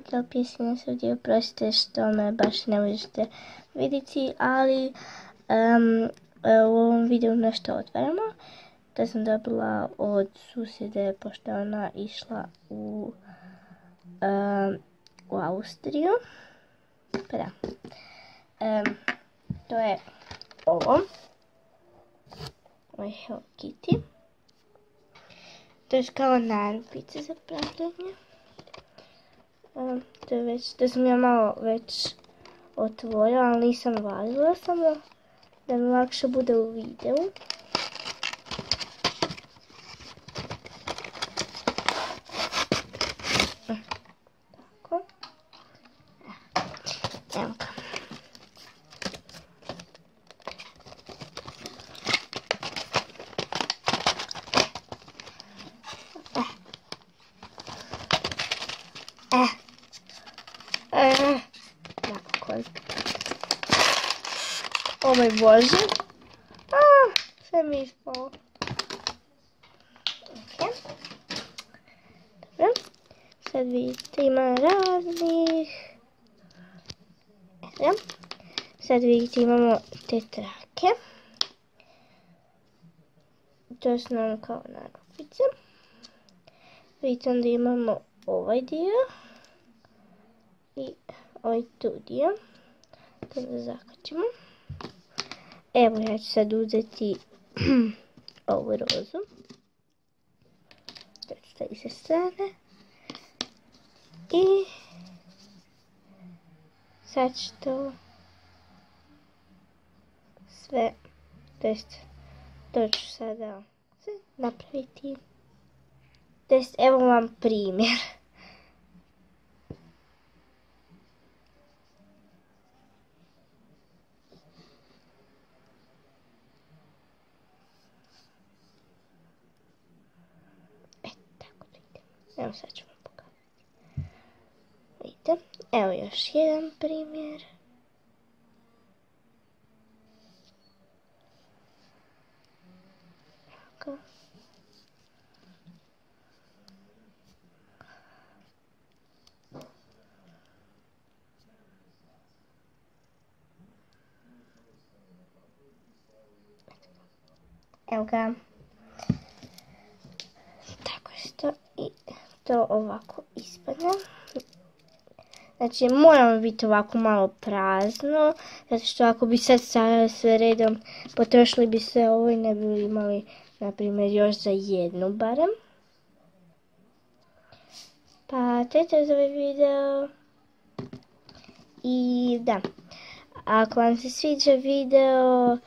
kraj pjesme se ovdje, oprostite što me baš ne možete vidjeti, ali u ovom videu nešto otvaramo. To sam dobila od susjede pošto je ona išla u Austriju. Pa da. To je ovo. Ovo je Hello Kitty. To je kao narukvica za pravljanje. To sam ja malo već otvorila, ali nisam vadila, samo da mi lakše bude u videu. Tako. Evo ga. Napokon. O moj Bože. Sve mi je ispalo. Ok. Dobro. Sad vidite ima raznih. Evo. Sad vidite imamo te trake. To su nam kao narukvice. Vidite onda imamo ovaj dio. I ovaj tu dio. To da zakačimo. Evo ja ću sad uzeti ovu rozu. To ću staviti sa strane. I sad ću to sve, to ću sada sve napraviti. Evo vam primjer. Evo sad ću vam pokazati. Vidite, evo još jedan primjer. Tako. Evo ga. Tako isto i to ovako ispadne. Znači moramo biti ovako malo prazno, zato što ako bi sad stavili sve redom, potrošili bi sve ovo i ne bi imali, na primjer, još za jednu barem. Pa to je to za ovaj video. I da, ako vam se sviđa video,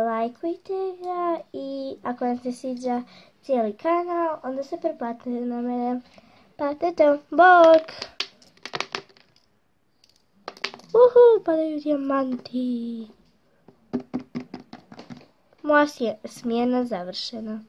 lajkujte ga i ako vam se sviđa cijeli kanal, onda se pretplatite na mene. Pa to je to, bok! Padaju dijamanti. Moja smjena završena.